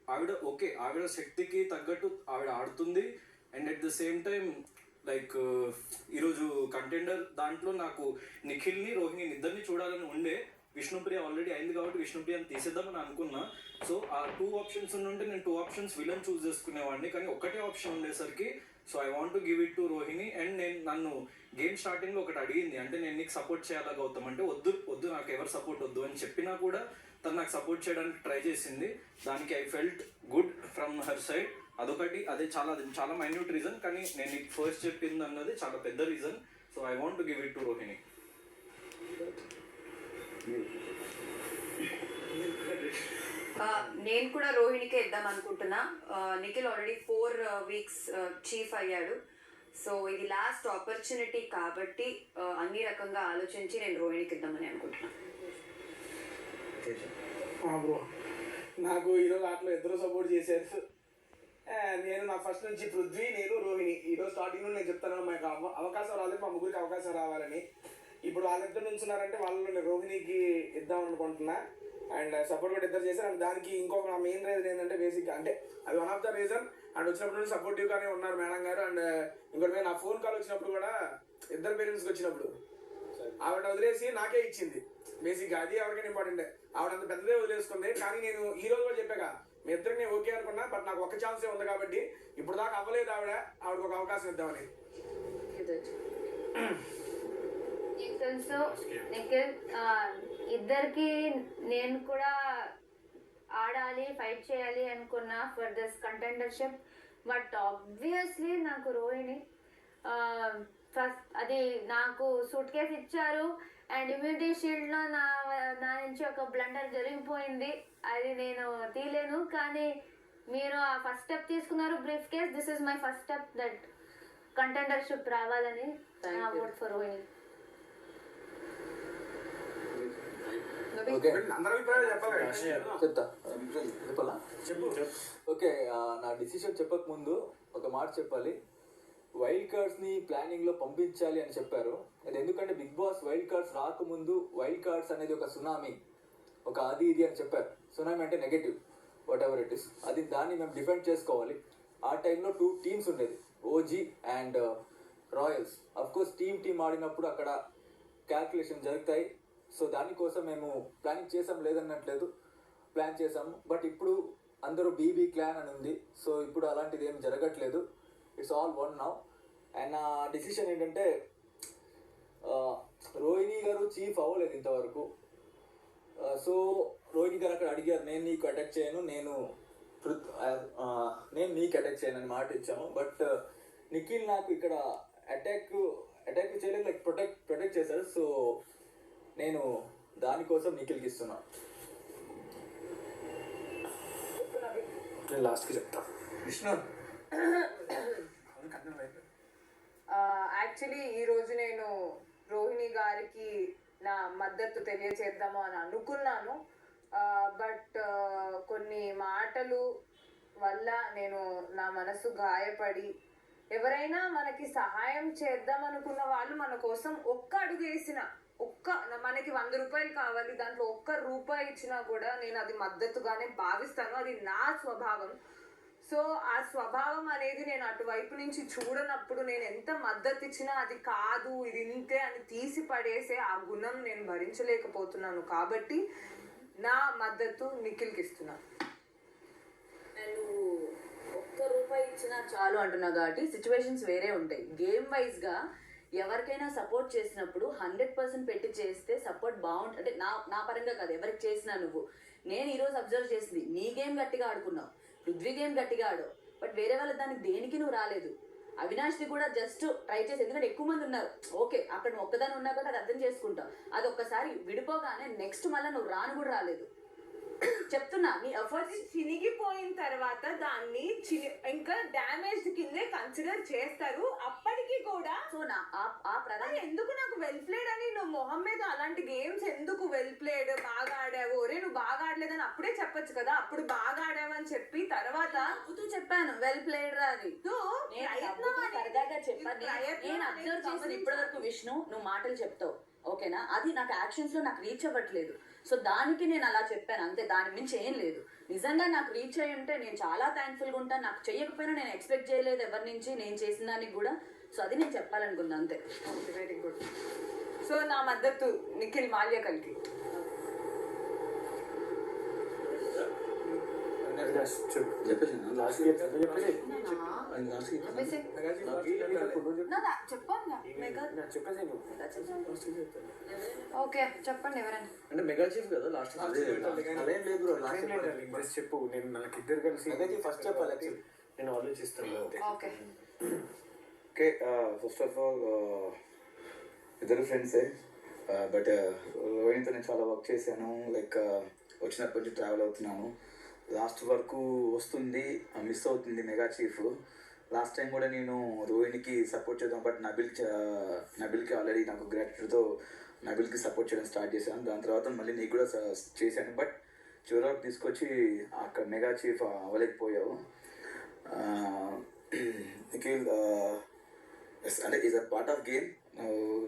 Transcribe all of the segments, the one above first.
ఆవిడ ఓకే, ఆవిడ శక్తికి తగ్గట్టు ఆవిడ ఆడుతుంది. And at the same time like ఈరోజు కంటెండర్ దాంట్లో నాకు నిఖిల్ని రోహిణిని ఇద్దరిని చూడాలని ఉండే. విష్ణుప్రియ ఆల్రెడీ అయింది కాబట్టి విష్ణుప్రియని తీసేద్దామని అనుకున్నా. సో ఆ 2 ఆప్షన్స్ ఉంటే నేను 2 ఆప్షన్స్ విలన్ చూస్ చేసుకునేవాడిని, కానీ ఒకటే ఆప్షన్ ఉండేసరికి so I want to give it to Rohini. And నన్ను గేమ్ స్టార్టింగ్లో ఒకటి అడిగింది, అంటే నేను నీకు సపోర్ట్ చేయాలా గౌతమ్ అంటే, వద్దు నాకు ఎవరు సపోర్ట్ వద్దు అని చెప్పినా కూడా తను నాకు సపోర్ట్ చేయడానికి ట్రై చేసింది. దానికి I felt good from her side. అదే చాలా మైన్యూట్ రీజన్, కానీ నేను నీకు ఫస్ట్ చెప్పింది అన్నది చాలా పెద్ద reason. So I want to give it to Rohini. నేను కూడా రోహిణికే ఇద్దాం అనుకుంటున్నా. నిఖిల్ ఆల్రెడీ 4 weeks చీఫ్ అయ్యాడు. సో ఇది లాస్ట్ ఆపర్చునిటీ కాబట్టి అన్ని రకంగా ఆలోచించి నేను రోహిణికి ఇద్దామని అనుకుంటున్నాను. బ్రో, నాకు ఈరోజు అట్లా ఇద్దరు సపోర్ట్ చేశారు. నేను నా ఫస్ట్ నుంచి పృథ్వీ, నేను రోహిణి ఈరోజు స్టార్టింగ్ నేను చెప్తాను మాకు అవకాశం రాలేదు, మా ముగ్గురికి అవకాశం రావాలని. ఇప్పుడు వాళ్ళిద్దరు నుంచున్నారంటే వాళ్ళు నేను రోహిణికి ఇద్దాం అనుకుంటున్నా. అండ్ సపోర్ట్ కూడా ఇద్దరు చేశారు. అండ్ దానికి ఇంకొక నా మెయిన్ రీజన్ ఏంటంటే బేసిక్గా అంటే అది one of the reason. And వచ్చినప్పుడు నుండి సపోర్టివ్గానే ఉన్నారు మేడం గారు. అండ్ ఇంకోటి నా ఫోన్ కాల్ వచ్చినప్పుడు కూడా ఇద్దరు పేరెంట్స్కి వచ్చినప్పుడు ఆవిడ వదిలేసి నాకే ఇచ్చింది. బేసిక్గా అది ఎవరికైనా ఇంపార్టెంట్. ఆవిడ అంత పెద్దదే వదిలేసుకుంది. కానీ నేను ఈ రోజు కూడా చెప్పాక మీ ఇద్దరికి నేను ఓకే అనుకున్నా, బట్ నాకు ఒక ఛాన్సే ఉంది కాబట్టి ఇప్పుడు దాకా అవ్వలేదు ఆవిడకి ఒక అవకాశం ఇద్దామని. తెలుసు నిఖిల్, ఇద్దరికి నేను కూడా ఆడాలి, ఫైట్ చేయాలి అనుకున్నా for this contendership. But obviously నాకు రోహిణి ఫస్ట్ అది నాకు సూట్ కేసు ఇచ్చారు. అండ్ ఇమ్యూనిటీ షీల్డ్లో నా నుంచి ఒక బ్లండర్ జరిగిపోయింది, అది నేను తీయలేను. కానీ మీరు ఆ ఫస్ట్ స్టెప్ తీసుకున్నారు, briefcase. This is my first step that contendership రావాలని. Vote for Rohini. ఓకే, నా డిసిషన్ చెప్పక ముందు ఒక మాట చెప్పాలి. వైల్డ్ కార్డ్స్ని ప్లానింగ్లో పంపించాలి అని చెప్పారు. అది ఎందుకంటే బిగ్ బాస్ వైల్డ్ కార్డ్స్ రాకముందు వైల్డ్ కార్డ్స్ అనేది ఒక సునామీ, ఒక అది ఇది అని చెప్పారు. సునామీ అంటే negative, what ever it is. దాన్ని మేము డిఫెండ్ చేసుకోవాలి. ఆ టైంలో 2 teams ఉండేది, OG and Royals. Of course team ఆడినప్పుడు అక్కడ క్యాల్కులేషన్ జరుగుతాయి. సో దానికోసం మేము ప్లానింగ్ చేసాం, లేదన్నట్లేదు, ప్లాన్ చేసాము. బట్ ఇప్పుడు అందరూ బీబీ క్లాన్ అని ఉంది. సో ఇప్పుడు అలాంటిది ఏం జరగట్లేదు, it's all one now. And నా డిసిషన్ ఏంటంటే రోహిణి గారు చీఫ్ అవ్వలేదు ఇంతవరకు. సో రోహిణి గారు అక్కడ అడిగారు, నేను నీకు అటాక్ చేయను, నేను నీకు అటాక్ చేయను అని మాట ఇచ్చాము. బట్ నిఖిల్ నాకు ఇక్కడ అటాక్ చేయలేదు, లైక్ ప్రొటెక్ట్ చేశారు. సో నేను దానికోసం నిఖిల్కి ఇస్తున్నా. నేను లాస్ట్కి చెప్తా. విష్ణు, యాక్చువల్లీ ఈరోజు నేను రోహిణి గారికి నా మద్దతు తెలియచేద్దాము అని అనుకున్నాను. బట్ కొన్ని మాటలు వల్ల నా మనసు గాయపడి, ఎవరైనా మనకి సహాయం చేద్దాం అనుకున్న వాళ్ళు మన కోసం ఒక్క అడుగు వేసిన, మనకి 100 రూపాయలు కావాలి, దాంట్లో ఒక్క రూపాయి ఇచ్చినా కూడా నేను అది మద్దతుగానే భావిస్తాను. అది నా స్వభావం. సో ఆ స్వభావం అనేది నేను అటువైపు నుంచి చూడనప్పుడు నేను ఎంత మద్దతు ఇచ్చినా అది కాదు, ఇది ఇంతే అని తీసి పడేసే ఆ గుణం నేను భరించలేకపోతున్నాను. కాబట్టి నా మద్దతు నిఖిల్కి ఇస్తున్నాను. నువ్వు ఒక్క రూపాయి ఇచ్చినా చాలు అంటున్నావు కాబట్టి సిచ్యువేషన్స్ వేరే ఉంటాయి. గేమ్ వైజ్గా ఎవరికైనా సపోర్ట్ చేసినప్పుడు 100% పెట్టి చేస్తే సపోర్ట్ బాగుంటుంది. అంటే నా పరంగా కాదు, ఎవరికి చేసినా నువ్వు. నేను ఈరోజు అబ్జర్వ్ చేసింది, నీ గేమ్ గట్టిగా ఆడుకున్నావు, పృథ్వీ గేమ్ గట్టిగా ఆడావు, బట్ వేరే వాళ్ళ దానికి దేనికి నువ్వు రాలేదు. అవినాష్ది కూడా జస్ట్ ట్రై చేసి, ఎందుకంటే ఎక్కువ మంది ఉన్నారు, ఓకే అక్కడ నువ్వు ఒక్కదాని ఉన్నా కూడా అది అర్థం చేసుకుంటావు. అది ఒక్కసారి విడిపోగానే నెక్స్ట్ మళ్ళీ నువ్వు రాను కూడా రాలేదు. చెప్తున్నా, నీ ఎఫర్ట్స్ చినిగిపోయిన తర్వాత దాన్ని ఇంకా డ్యామేజ్ కిందే కన్సిడర్ చేస్తారు. అప్పటికి కూడా సో ఆ ప్రధాన ఎందుకు నాకు వెల్ ప్లేడ్ అని నువ్వు మొహం మీద అలాంటి గేమ్స్ ఎందుకు వెల్ ప్లేడ్, బాగా ఆడావు, ఒరే నువ్వు బాగా ఆడలేదని అప్పుడే చెప్పొచ్చు కదా. అప్పుడు బాగా ఆడావు అని చెప్పి తర్వాత చెప్పాను వెల్ ప్లేడ్ రా అని. సరదాగా చెప్పాను, నేను అబ్జర్వ్ చేసిన ఇప్పటి వరకు. విష్ణు, నువ్వు మాటలు చెప్తావు ఓకేనా, అది నాకు యాక్షన్స్ లో నాకు రీచ్ అవ్వట్లేదు. సో దానికి నేను అలా చెప్పాను అంతే, దాని మించి ఏం లేదు. నిజంగా నాకు రీచ్ అయ్యి ఉంటే నేను చాలా థ్యాంక్ఫుల్గా ఉంటాను. నాకు చేయకపోయినా నేను ఎక్స్పెక్ట్ చేయలేదు ఎవరి నుంచి, నేను చేసిన దానికి కూడా. సో అది నేను చెప్పాలనుకున్నా అంతే. Very good. సో నా మద్దతు నిఖిల్ మాల్యకల్కి. ఓకే చెప్పండి ఎవరైనా. అంటే మెగా చీఫ్ కదా లాస్ట్ చెప్పు. నేను నాకు ఇద్దరు కలిసి ఫస్ట్ చెప్పాలి, నేను ఆలోచిస్తాను. Okay okay, first of all ఇద్దరు ఫ్రెండ్సే, బట్ రోహిణితో నేను చాలా వర్క్ చేశాను. లైక్ వచ్చినప్పటి నుంచి ట్రావెల్ అవుతున్నాను. లాస్ట్ వరకు వస్తుంది, మిస్ అవుతుంది మెగా చీఫ్. లాస్ట్ టైం కూడా నేను రోహిణికి సపోర్ట్ చేద్దాం, బట్ నబిల్కి ఆల్రెడీ నాకు గ్రాట్యూడ్తో నబిల్కి సపోర్ట్ చేయడం స్టార్ట్ చేశాను. దాని తర్వాత మళ్ళీ నీకు కూడా చేశాను, బట్ చివరికి తీసుకొచ్చి అక్కడ మెగా చీఫ్ అవ్వలేకపోయావు. నిఖిల్ అంటే is a part of game.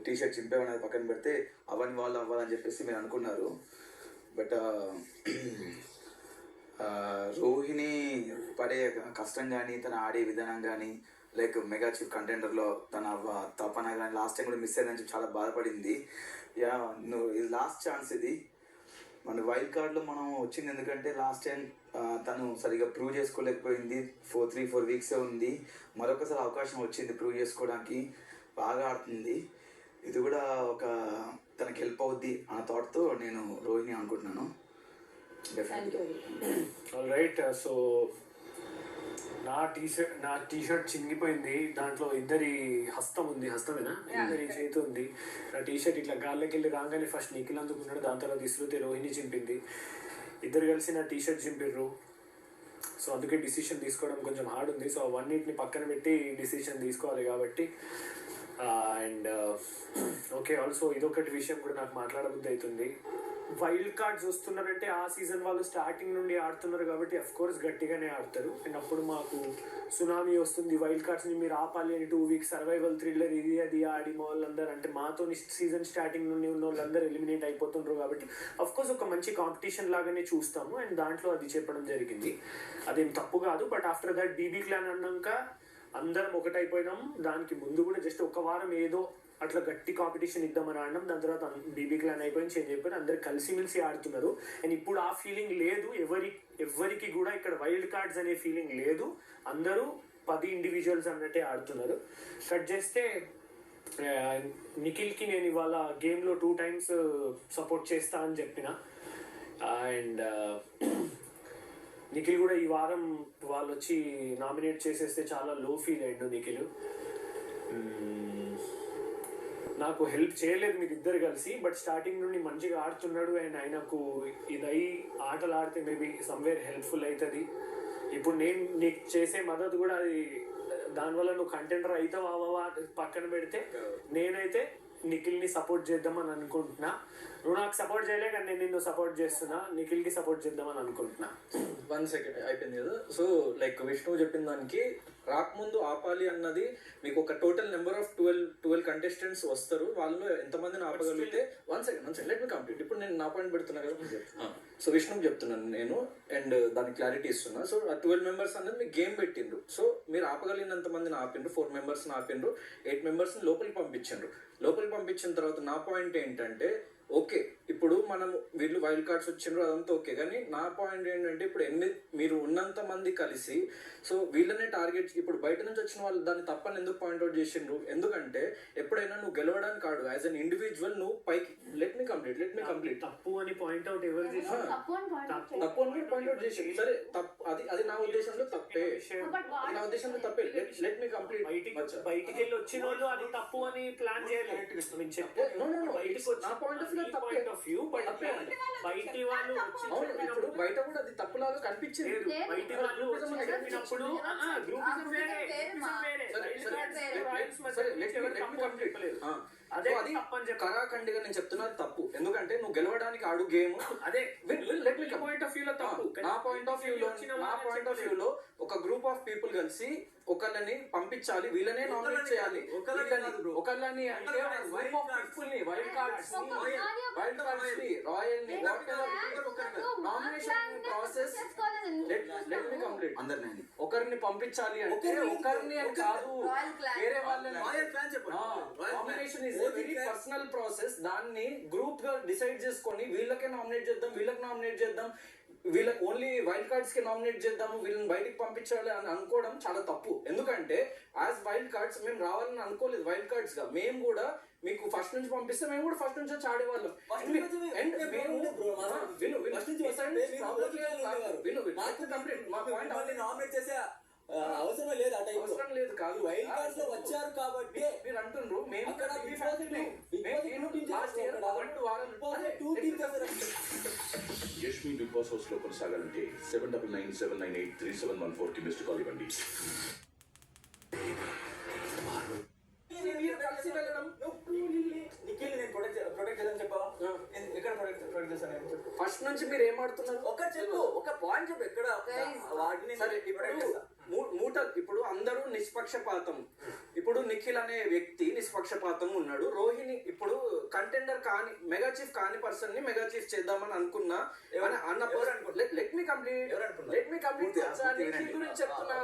T shirt చింపేమనేది పక్కన పెడితే అవని వాళ్ళు అవ్వాలని చెప్పేసి మీరు అనుకున్నారు. బట్ రోహిణి పడే కష్టం కానీ, తన ఆడే విధానం కానీ, లైక్ మెగా చీఫ్ కంటెండర్లో తన తపన కానీ లాస్ట్ టైం కూడా మిస్ అయిందని చెప్పి చాలా బాధపడింది. యా, ఇది లాస్ట్ ఛాన్స్. ఇది మన వైల్డ్ కార్డ్లో మనం వచ్చింది ఎందుకంటే లాస్ట్ టైం తను సరిగా ప్రూవ్ చేసుకోలేకపోయింది. 3-4 వీక్సే ఉంది. మరొకసారి అవకాశం వచ్చింది ప్రూవ్ చేసుకోవడానికి. బాగా ఆడుతుంది. ఇది కూడా ఒక తనకి హెల్ప్ అవుద్ది అన్న థాట్తో నేను రోహిణి అనుకుంటున్నాను. All right. సో నా టీషర్ట్ చినిగిపోయింది. దాంట్లో ఇద్దరి హస్తం ఉంది. హస్తమేనా? ఇద్దరి చేతి ఉంది. నా టీషర్ట్ ఇట్లా గాల్లోకి వెళ్ళి రాగానే ఫస్ట్ నిఖిల్ అందుకున్నాడు, దాని తర్వాత ఇస్రుతే రోహిణి చింపింది. ఇద్దరు కలిసి నా టీషర్ట్ చింపిర్రు. సో అందుకే డిసిషన్ తీసుకోవడం కొంచెం హార్డ్ ఉంది. సో అవన్నిటిని పక్కన పెట్టి డిసిషన్ తీసుకోవాలి కాబట్టి. అండ్ ఓకే, ఆల్సో ఇదొకటి విషయం కూడా నాకు మాట్లాడబుద్ధి అవుతుంది. వైల్డ్ కార్డ్స్ వస్తున్నారంటే ఆ సీజన్ వాళ్ళు స్టార్టింగ్ నుండి ఆడుతున్నారు కాబట్టి అఫ్ కోర్స్ గట్టిగానే ఆడతారు. అండ్ అప్పుడు మాకు సునామీ వస్తుంది, వైల్డ్ కార్డ్స్ని మీరు ఆపాలి అని 2 వీక్స్ సర్వైవల్ థ్రిల్లర్ ఇది అది ఆడి వాళ్ళందరూ అంటే మాతో సీజన్ స్టార్టింగ్ నుండి ఉన్న వాళ్ళందరూ ఎలిమినేట్ అయిపోతుండ్రు కాబట్టి అఫ్ కోర్స్ ఒక మంచి కాంపిటీషన్ లాగానే చూస్తాము. అండ్ దాంట్లో అది చెప్పడం జరిగింది, అదేం తప్పు కాదు. But after that BB clan అన్నాక అందరం ఒకటైపోయినాం. దానికి ముందు కూడా జస్ట్ ఒక వారం ఏదో అట్లా గట్టి కాంపిటీషన్ ఇద్దామని ఆడడం. దాని తర్వాత బీబీ క్లాన్ అయిపోయింది, చేంజ్ అయిపోయింది, అందరు కలిసిమెలిసి ఆడుతున్నారు. అండ్ ఇప్పుడు ఆ ఫీలింగ్ లేదు ఎవరికి కూడా. ఇక్కడ వైల్డ్ కార్డ్స్ అనే ఫీలింగ్ లేదు. అందరూ 10 ఇండివిజువల్స్ అన్నట్టే ఆడుతున్నారు. కట్ చేస్తే నిఖిల్కి నేను ఇవాళ గేమ్లో 2 times సపోర్ట్ చేస్తా అని చెప్పిన. అండ్ నిఖిల్ కూడా ఈ వారం వాళ్ళు వచ్చి నామినేట్ చేసేస్తే చాలా లో ఫీల్ అయ్యిండు నిఖిల్. నాకు హెల్ప్ చేయలేదు మీరు ఇద్దరు కలిసి, బట్ స్టార్టింగ్ నుండి మంచిగా ఆడుతున్నాడు. అండ్ ఆయనకు ఇదై ఆటలు ఆడితే మేబీ సమ్వేర్ హెల్ప్ఫుల్ అవుతుంది. ఇప్పుడు నేను నీకు చేసే మద్దతు కూడా అది దానివల్ల నువ్వు కంటెండర్ అవుతావు అవ్వవా పక్కన పెడితే నేనైతే నిఖిల్ని సపోర్ట్ చేద్దామని అనుకుంటున్నా. నువ్వు నాకు సపోర్ట్ చేయలే కానీ నేను నిన్ను సపోర్ట్ చేస్తున్నా. నిఖిల్కి సపోర్ట్ చేద్దామని అనుకుంటున్నా. 1 second అయిపోయింది కదా. సో లైక్ విష్ణు చెప్పిన దానికి రాకముందు ఆపాలి అన్నది మీకు ఒక టోటల్ నెంబర్ ఆఫ్ 12 కంటెస్టెంట్స్ వస్తారు. వాళ్ళు ఎంతమందిని ఆపగలిగితే 1 second లెట్ మీ కంప్లీట్. ఇప్పుడు నేను నా పాయింట్ పెడుతున్నా కదా. సో విష్ణుకి చెప్తున్నాను నేను, అండ్ దానికి క్లారిటీ ఇస్తున్నా. సో ఆ 12 members అనేది మీకు గేమ్ పెట్టిండ్రు. సో మీరు ఆపగలిగినంత మందిని ఆపిండ్రు, 4 members ఆపిండ్రు, 8 members లోపలికి పంపించిండ్రు. లోపలికి పంపించిన తర్వాత నా పాయింట్ ఏంటంటే, ఓకే ఇప్పుడు మనం వీళ్ళు వైల్డ్ కార్డ్స్ వచ్చిండ్రు అదంతా ఓకే, కానీ నా పాయింట్ ఏంటంటే ఇప్పుడు మీరు ఉన్నంత మంది కలిసి సో వీళ్ళనే టార్గెట్, ఇప్పుడు బయట నుంచి వచ్చిన వాళ్ళు దాన్ని తప్పని ఎందుకు పాయింట్అవుట్ చేసిండ్రు? ఎందుకంటే ఎప్పుడైనా నువ్వు గెలవడానికి కాదు, యాజ్ అన్ ఇండివిజువల్ నువ్వు పైకి లెట్ మీ కంప్లీట్ తప్పు అని పాయింట్అవుట్ ఎవరు చేశారు? తప్పు అని పాయింట్అవుట్ చేసి సరే తప్పు, అది నా ఉద్దేశంలో తప్పే, నా ఉద్దేశంలో తప్పే. Let me complete. బయటికి వెళ్ళి వచ్చిన వాళ్ళు అది తప్పు అని ప్లాన్ చేయలేదు. బయట కూడా అది తప్పులాగా కనిపించింది. బయట వాళ్ళు చెప్పినప్పుడు అదే So, అది తప్పని చెప్పు. కరాఖండిగా నేను చెప్తున్నది తప్పు. ఎందుకంటే నువ్వు గెలవడానికి ఆడు గేమ్. అదే let me point of view లో తప్పు. నా పాయింట్ ఆఫ్ వ్యూ లో ఒక గ్రూప్ ఆఫ్ పీపుల్ కలిసి ఒకళ్ళని పంపించాలి, వీళ్ళనే నామినేట్ చేయాలి. ఒకళ్ళని అంటే గ్రూప్ ఆఫ్ పీపుల్ ని వైల్డ్ కార్డ్స్ ని రాయల్ ని nomination process let me complete. అందరినీ ఒకరిని పంపించాలి అంటే ఒకరిని అని కాదు, వేరే వాళ్ళని. Nomination is very personal process. దాన్ని గ్రూప్ గా డిసైడ్ చేసుకొని వీళ్ళకే నామినేట్ చేద్దాం, వీళ్ళకి నామినేట్ చేద్దాం, వీళ్ళకి ఓన్లీ వైల్డ్ కార్డ్స్ కి నామినేట్ చేద్దాము, వీళ్ళని బయటికి పంపించాలి అని అనుకోవడం చాలా తప్పు. ఎందుకంటే యాజ్ వైల్డ్ కార్డ్స్ మేము రావాలని అనుకోలేదు. వైల్డ్ కార్డ్స్ గా మేము కూడా మీకు ఫస్ట్ నుంచి పంపిస్తే మేము కూడా ఫస్ట్ నుంచి వచ్చి ఆడేవాళ్ళం. అవసరం లేదు, అవసరం లేదు కాదు, వైల్డ్ కార్డ్స్ లో వచ్చారు కాబట్టి మీరు అంటున్నారు. మేము యష్మి బిగ్ బాస్ హౌస్ లో కొనసాగాలంటే 7997983714 కి మిస్డ్ కాల్ ఇవ్వండి. నిఖిల్ నేను ప్రొటెక్ట్ చేద్దాం చెప్పావా? ఎక్కడ ప్రొటెక్ట్ చేస్తాను చెప్పు. ఫస్ట్ నుంచి మీరు ఏమాడుతున్నారు? ఒక చెప్పు, ఒక పాయింట్ చెప్పు. ఎక్కడ వాటిని సరే ఇప్పుడు అందరూ నిష్పక్షపాతం. ఇప్పుడు నిఖిల్ అనే వ్యక్తి నిష్పక్షపాతం ఉన్నాడు. రోహిణి ఇప్పుడు కంటెండర్ కాని మెగా చీఫ్ కాని పర్సన్ ని మెగా చీఫ్ చేద్దామని అనుకున్నా లెట్ మీ కంప్లీట్ గురించి చెప్తున్నా.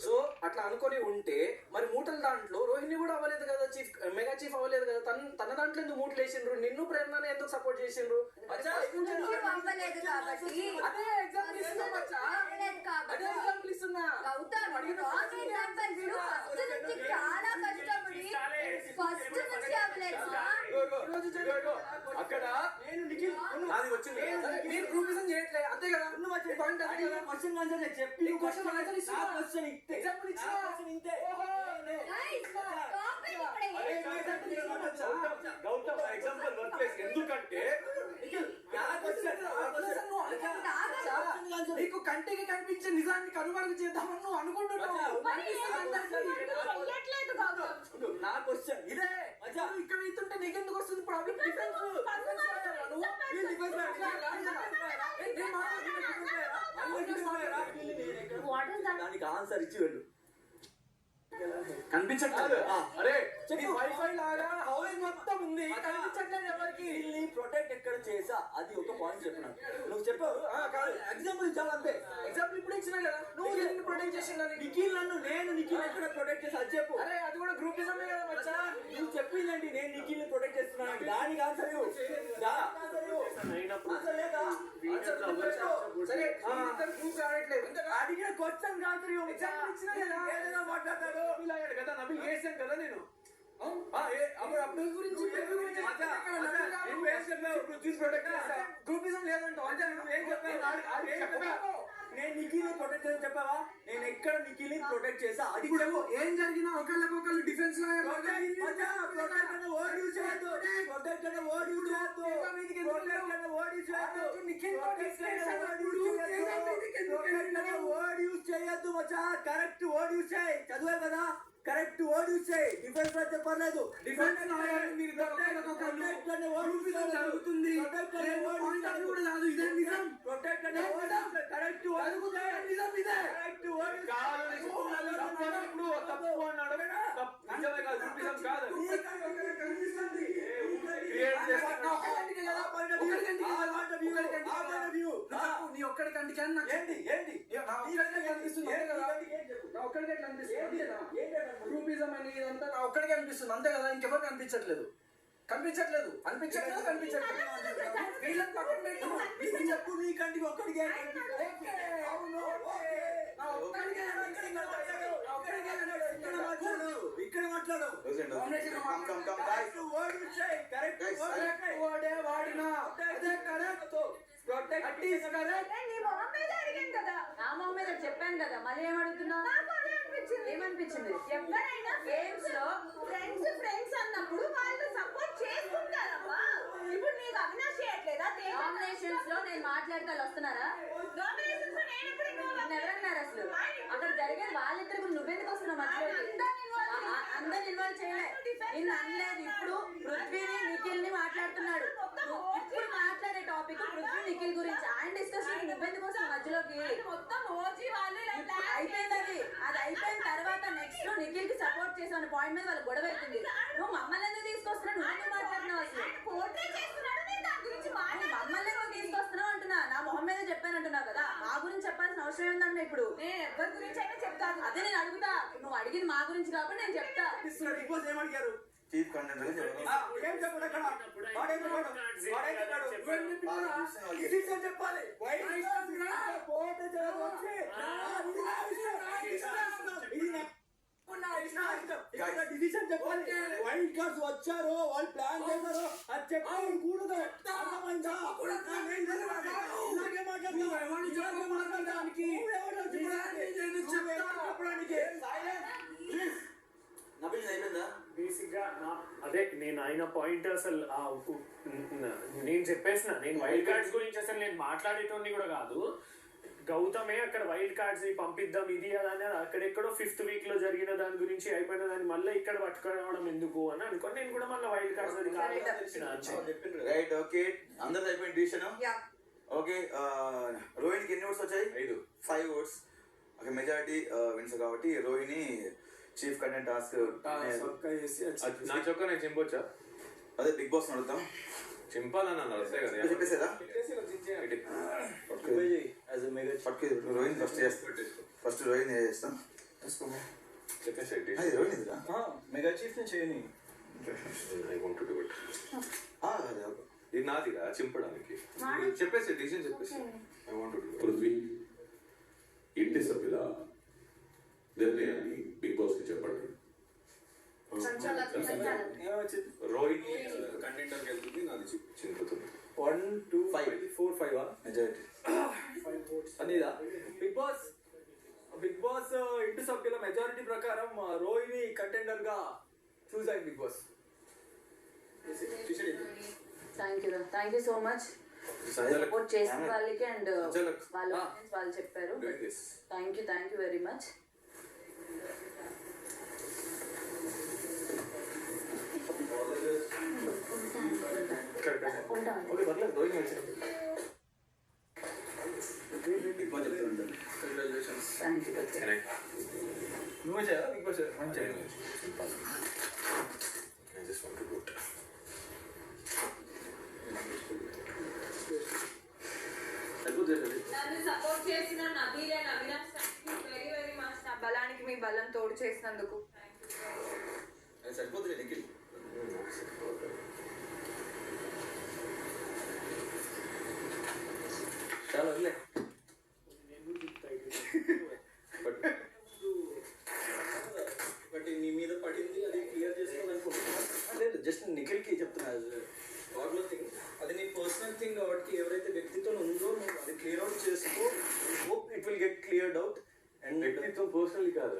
సో అట్లా అనుకొని ఉంటే మరి మూటల దాంట్లో రోహిణి కూడా అవ్వలేదు కదా, చీఫ్ మెగా చీఫ్ అవ్వలేదు కదా. తన దాంట్లో ఎందుకు మూటలు వేసిండ్రు? నిన్ను ప్రేరణని ఎందుకు సపోర్ట్ చేసిండ్రు? అదే ఎగ్జాంపుల్ ఇస్తున్నా. అక్కడ నేను నిఖిల్ అది వచ్చింది నేను గ్రూపిజం చేయట్లేదు అంతే కదా. క్వశ్చన్ ఆన్సర్ చెప్పి ఎగ్జాంపుల్ ఇచ్చే గౌతమ్ ఎగ్జాంపుల్ వర్క్ ప్లేస్. ఎందుకంటే నీకు కంటికి కనిపించే నిజాన్ని కనుమరుగు చేద్దామని నువ్వు అనుకుంటున్నావు. నా క్వశ్చన్ ఇదే. ఇక్కడ ఇస్తుంటే నీకెందుకు వస్తుంది ప్రాబ్లం? దానికి ఆన్సర్ ఇచ్చి వెళ్ళు. కనిపించట్లేదు. అరే వైఫై లాగా హౌస్ మొత్తం ఉంది, కనిపించట్లేదు ఎవరికి. ప్రొటెక్ట్ ఎక్కడ చేసా అది ఒక పాయింట్ చెప్పిన. నువ్వు చెప్పావు ఎగ్జాంపుల్ ఇచ్చావంతే. ఎగ్జాంపుల్ ఇప్పుడు ఇచ్చినా కదా. నువ్వు ఎందుకు ప్రొటెక్ట్ చేసిందని? నిఖిల్ నేను నిఖిల్ ఎక్కడ ప్రొటెక్ట్ చేసి అది చెప్పు. అరే అది కూడా గ్రూపిజమే కదా మచ్చా. నువ్వు చెప్పిందండి నేను నిఖిల్ ని ప్రొటెక్ట్ చేస్తున్నాను. దానికి ఆన్సర్ సరే గ్రూప్ ఆడట్లేదు అడిగిన క్వశ్చన్ ఆన్సర్ ఎగ్జాంపుల్ ఇచ్చినా కదా. ఏదైనా మాట్లాడతాడు కదా. నబిల్ చేశాను కదా నేను. అబ్బాయి గురించి గ్రూపిజం లేదంటావు అంటే ఏం చెప్పావు? నేను నిఖిల్ ని ప్రొటెక్ట్ చేసి చెప్పావా? నేను ఎక్కడ నిఖిల్ ని ప్రొటెక్ట్ చేసా అది చెప్పు. ఏం జరిగినా ఒకళ్ళకొకళ్ళు డిఫెన్స్ లో చేయొద్దు మచ్చా. కరెక్ట్ వర్డ్ యూజ్ చేయి. చదివే కదా, కరెక్ట్ వర్డ్ యూజ్ చేయి. డిఫెన్స్ అయితే పర్లేదు. డిఫెన్స్ జరుగుతుంది. ఇదే నిజం. ప్రొటెక్ట్ అనే వర్డ్ కరెక్ట్ వర్డ్ నిజం. ఇదే కరెక్ట్ వర్డ్ తప్పు అన్నాడు. నిజమే కాదు, గ్రూపిజం కాదు. నీ ఒక్కడికంటే గ్రూపిజం అని ఇదంతా నా ఒక్కడికే అనిపిస్తుంది అంతే కదా. ఇంకెవరికి అనిపించట్లేదు. కనిపించట్లేదు చెప్పు. నీ కంటికి ఒక్కడికే ఇక్కడ మాట్లాడు. నా మొహం మీద చెప్పాను కదా, మళ్ళీ ఏమడుగుతున్నావు? ఏమనిపించింది? ఎవరైనా గేమ్స్ లో ఫ్రెండ్స్ అన్నప్పుడు వాళ్ళు సపోర్ట్ చేసుకుంటారమ్మా. ఇప్పుడు నీకు అవినాష్ చేయట్లేదా? నామినేషన్స్ లో నేను మాట్లాడితే వాళ్ళు వస్తున్నారా? ఎవరన్నారు అసలు? అక్కడ జరిగేది వాళ్ళిద్దరు, నువ్వెందుకు వస్తున్నావు? అందరిని ఇన్వాల్వ్ చేయలేదు. నిన్ను అనలేదు. ఇప్పుడు పృథ్వీని నిఖిల్ ని మాట్లాడుతున్నాడు. ఇప్పుడు మాట్లాడే టాపిక్ పృథ్వీ నిఖిల్ గురించి. ఆయన డిస్కషన్ నువ్వెందుకు వస్తావు మధ్యలోకి? మొత్తం ఓజీ వాళ్ళు ఇప్పుడు అయిపోయింది అది అయిపోయిన తర్వాత నెక్స్ట్ నిఖిల్ కి సపోర్ట్ చేసాను పాయింట్ మీద వాళ్ళకి గొడవ అవుతుంది. నువ్వు మమ్మల్ని ఎందుకు తీసుకొస్తున్నావు? నువ్వు ఎందుకు మాట్లాడుతున్నావు అసలు? పోర్ట్రేట్ చేస్తున్నాడు, నేను దాని గురించి నువ్వు మమ్మల్ని ఎందుకు తీసుకొస్తున్నావు అంటున్నా. నా మొహం మీద చెప్పాను అంటున్నావు కదా, మా గురించి చెప్పాల్సిన అవసరం ఏంటంటే ఇప్పుడు నేను ఎవరి గురించి అయినా చెప్తాను. అదే నేను అడుగుతా. నువ్వు అడిగింది మా గురించి కాబట్టి నేను చెప్తా. బిగ్ బాస్ ఏమడిగారు? చీఫ్ కంటెండర్ ఏం చెప్పాడు అక్కడ? డిసిషన్ చెప్పాలి. డిసిషన్ చెప్పాలి. వైల్డ్ కార్డ్స్ వచ్చారు, వాళ్ళు ప్లాన్ చేశారు అది చెప్పాలి కూడదు. అర్థమైందా? మాట్లాడడానికి బేసిక్ గా అదే నేను అయిన పాయింట్ అసలు నేను చెప్పేసిన, నేను వైల్డ్ కార్డ్స్ గురించి అసలు నేను మాట్లాడేటోని కూడా కాదు. గౌతమే అక్కడ వైల్డ్ కార్డ్స్ పంపిద్దాం ఇది అని అక్కడెక్కడో 5th వీక్ లో జరిగిన దాని గురించి అయిపోయిన దాన్ని మళ్ళీ ఇక్కడ పట్టుకోవడం ఎందుకు అని అనుకోని నేను కూడా మళ్ళీ వైల్డ్ కార్డ్స్ అది కాదు. రైట్, ఓకే, అందరిది అయిపోయింది డిసిషన్. ఓకే, రోహిణికి ఎన్ని ఓట్స్ వచ్చాయి? 5 ఓట్స్. ఓకే, మెజారిటీ విన్స్ కాబట్టి రోహిణి చీఫ్ కంటెంట్ టాస్క్ నా చొక్క నేను చింపొచ్చా? అదే బిగ్ బాస్ అడుగుతాం. చింపాలన్నా వస్తే కదా చెప్పేసేదా? రోహిణి ఫస్ట్ చేస్తాం. ఫస్ట్ రోహిణి చేస్తాం. చెప్పేసి అది రోహిణి మెగా చీఫ్ ని చేయని. ఇది నాదిగా చింపడానికి. చెప్పేసి డిసిషన్ చెప్పేసి I want to do. Prithvi ఇంటి సభ్యుల నిర్ణయాన్ని బిగ్ బాస్ కి చెప్పండి. రోహిణి కంటెండర్కి వెళ్తుంది, నాది చింపుతుంది. 1 2 5 4 5 మెజారిటీ అనిదా బిగ్ బాస్ ఇంటి సభ్యుల మెజారిటీ ప్రకారం రోహిణి కంటెండర్ గా చూస్ అయింది Bigg Boss. Thank you so much. Support చేసిన వాళ్ళకి అండ్ వాళ్ళ audience వాళ్ళు చెప్పారు. Thank you very much. Okay, పర్లేదు, రోహిణి వచ్చింది. బిగ్ బాస్ చెప్తుంటారు. నువ్వే చేయాలా బిగ్ బాస్? నన్ను సపోర్ట్ చేసిన Nabeel and Avinash very very much. నా బలానికి మీ బలం తోడు చేసినందుకు సరిపోతుంది నిఖిల్. చాలా వదిలే. బట్ నీ మీద పడింది, అది క్లియర్ చేసుకోవాలనుకుంటున్నాను. లేదు, జస్ట్ నిఖిల్కి చెప్తున్నా, నార్మల్ థింగ్, అది నీ పర్సనల్ థింగ్ కాబట్టి ఎవరైతే వ్యక్తితో ఉందో నువ్వు అది క్లియర్ అవుట్ చేసుకో. Hope it will get cleared out. And వ్యక్తిత్వం పర్సనల్ కాదు.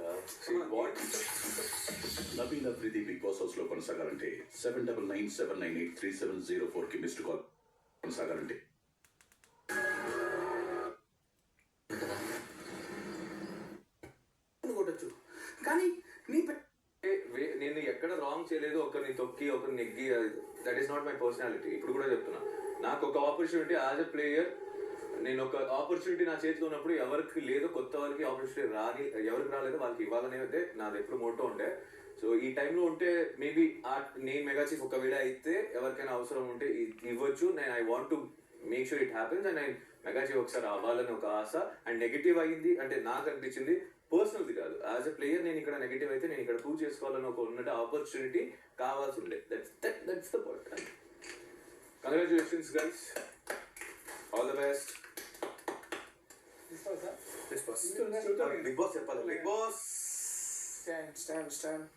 Naveen Afridi Bigg Boss house లో కొనసాగాలంటే 7997983704 కి మిస్డ్ కాల్ కొనసాగాలంటే కొట్టచ్చు. కానీ నీ నేను ఎక్కడ రాంగ్ చేయలేదు. ఒకరిని తొక్కి ఒకరిని నెగ్గి, that is not my personality. ఇప్పుడు కూడా చెప్తున్నా, నాకు ఒక ఆపర్చునిటీ యాజ్ ఎ ప్లేయర్, నేను ఒక ఆపర్చునిటీ నా చేతిలో ఉన్నప్పుడు ఎవరికి లేదో కొత్త వారికి ఆపర్చునిటీ రాని, ఎవరికి రాలేదో వాళ్ళకి ఇవ్వాలనేది నాది ఎప్పుడు మోటో ఉండే. సో ఈ టైంలో ఉంటే మేబీ నేను మెగా చీఫ్ ఒకవేళ అయితే ఎవరికైనా అవసరం ఉంటే ఇవ్వచ్చు. నేను I want to make sure it happens. And నేను మెగా చీఫ్ ఒకసారి అవ్వాలని ఒక ఆశ. అండ్ నెగిటివ్ అయ్యింది అంటే నాకు అనిపించింది, పర్సనల్ది కాదు. యాజ్ ఎ ప్లేయర్ నేను ఇక్కడ నెగిటివ్ అయితే నేను ఇక్కడ ప్రూవ్ చేసుకోవాలని ఒక ఉన్నట్టు ఆపర్చునిటీ కావాల్సి ఉండే. That's the point. Congratulations guys, all the best. Bigg Boss చెప్పాలి. బిగ్ బాస్ స్టాండ్